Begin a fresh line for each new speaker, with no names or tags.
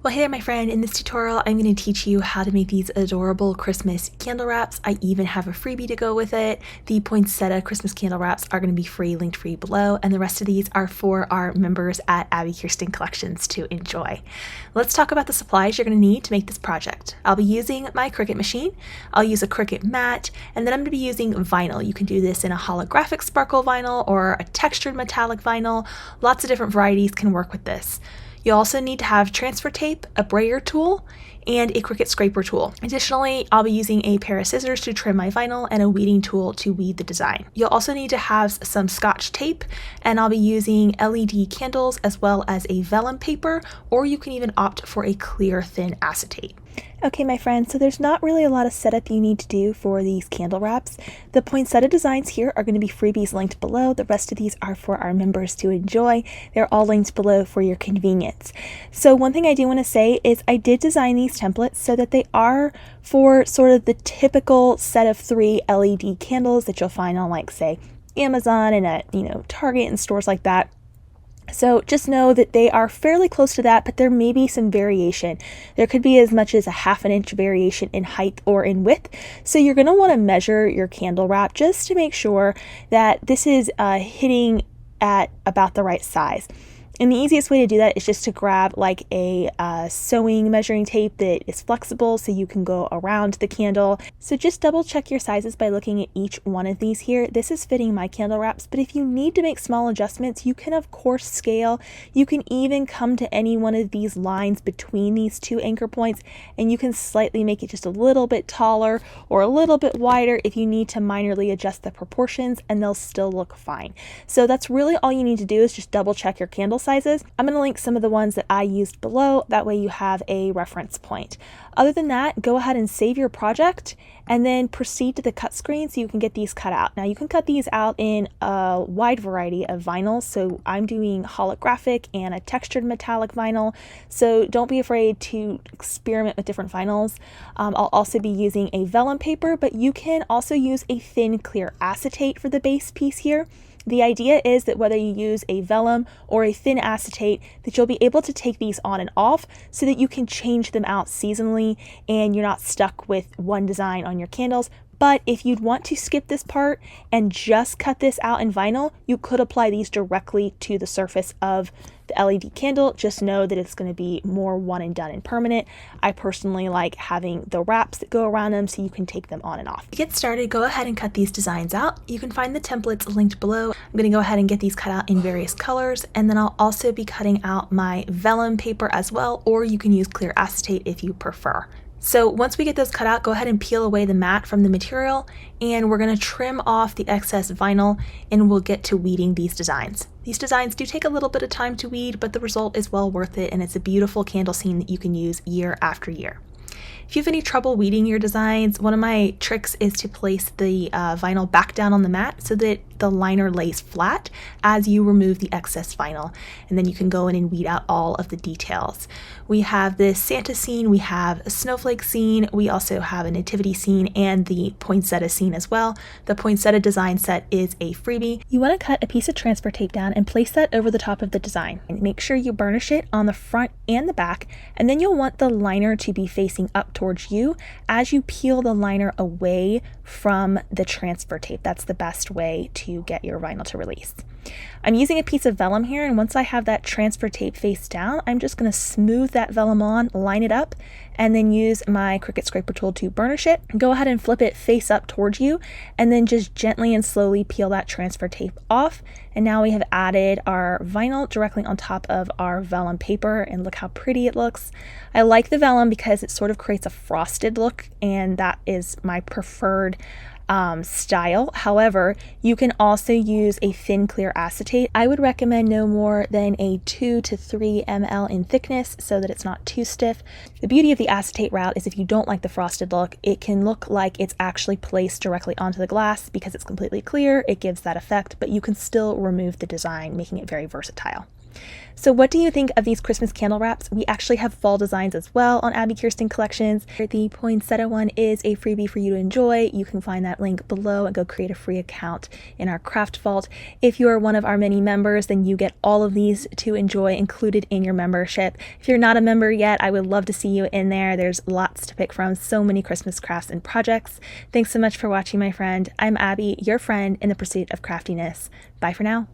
Well, hey there, my friend. In this tutorial, I'm going to teach you how to make these adorable Christmas candle wraps. I even have a freebie to go with it. The poinsettia Christmas candle wraps are going to be free, linked free below, and the rest of these are for our members at Abbi Collections to enjoy. Let's talk about the supplies you're going to need to make this project. I'll be using my Cricut machine. I'll use a Cricut mat, and then I'm going to be using vinyl. You can do this in a holographic sparkle vinyl or a textured metallic vinyl. Lots of different varieties can work with this. You'll also need to have transfer tape, a brayer tool, and a Cricut scraper tool. Additionally, I'll be using a pair of scissors to trim my vinyl and a weeding tool to weed the design. You'll also need to have some Scotch tape, and I'll be using LED candles as well as a vellum paper, or you can even opt for a clear thin acetate. Okay, my friends, so there's not really a lot of setup you need to do for these candle wraps. The poinsettia designs here are going to be freebies linked below. The rest of these are for our members to enjoy. They're all linked below for your convenience. So one thing I do want to say is I did design these templates so that they are for sort of the typical set of 3 LED candles that you'll find on, like, say, Amazon and at, Target and stores like that. So just know that they are fairly close to that, but there may be some variation. There could be as much as a 1/2 inch variation in height or in width. So you're going to want to measure your candle wrap just to make sure that this is hitting at about the right size. And the easiest way to do that is just to grab like a sewing measuring tape that is flexible so you can go around the candle. So just double check your sizes by looking at each one of these here. This is fitting my candle wraps, but if you need to make small adjustments, you can of course scale. You can even come to any one of these lines between these 2 anchor points and you can slightly make it just a little bit taller or a little bit wider if you need to minorly adjust the proportions, and they'll still look fine. So that's really all you need to do is just double check your candle sizes. I'm going to link some of the ones that I used below. That way you have a reference point. Other than that, go ahead and save your project and then proceed to the cut screen so you can get these cut out. Now you can cut these out in a wide variety of vinyls. So I'm doing holographic and a textured metallic vinyl. So don't be afraid to experiment with different vinyls. I'll also be using a vellum paper, but you can also use a thin clear acetate for the base piece here. The idea is that whether you use a vellum or a thin acetate, that you'll be able to take these on and off so that you can change them out seasonally and you're not stuck with one design on your candles. But if you'd want to skip this part and just cut this out in vinyl, you could apply these directly to the surface of the LED candle. Just know that it's going to be more one and done and permanent. I personally like having the wraps that go around them so you can take them on and off. To get started, go ahead and cut these designs out. You can find the templates linked below. I'm going to go ahead and get these cut out in various colors, and then I'll also be cutting out my vellum paper as well, or you can use clear acetate if you prefer. So once we get those cut out, go ahead and peel away the mat from the material, and we're going to trim off the excess vinyl, and we'll get to weeding these designs. These designs do take a little bit of time to weed, but the result is well worth it, and it's a beautiful candle scene that you can use year after year. If you have any trouble weeding your designs, one of my tricks is to place the vinyl back down on the mat so that the liner lays flat as you remove the excess vinyl, and then you can go in and weed out all of the details. We have this Santa scene, we have a snowflake scene, we also have a nativity scene and the poinsettia scene as well. The poinsettia design set is a freebie. You want to cut a piece of transfer tape down and place that over the top of the design, and make sure you burnish it on the front and the back, and then you'll want the liner to be facing up towards you as you peel the liner away from the transfer tape. That's the best way to get your vinyl to release. I'm using a piece of vellum here, and once I have that transfer tape face down, I'm just going to smooth that vellum on, line it up, and then use my Cricut scraper tool to burnish it. Go ahead and flip it face up towards you, and then just gently and slowly peel that transfer tape off. And now we have added our vinyl directly on top of our vellum paper, and look how pretty it looks. I like the vellum because it sort of creates a frosted look, and that is my preferred style. However, you can also use a thin clear acetate. I would recommend no more than a 2 to 3 ml in thickness so that it's not too stiff. The beauty of the acetate route is if you don't like the frosted look, it can look like it's actually placed directly onto the glass because it's completely clear. It gives that effect, but you can still remove the design, making it very versatile. So what do you think of these Christmas candle wraps? We actually have fall designs as well on Abbi Kirsten Collections. The poinsettia one is a freebie for you to enjoy. You can find that link below and go create a free account in our craft vault. If you are one of our many members, then you get all of these to enjoy included in your membership. If you're not a member yet, I would love to see you in there. There's lots to pick from, so many Christmas crafts and projects. Thanks so much for watching, my friend. I'm Abbi, your friend in the pursuit of craftiness. Bye for now.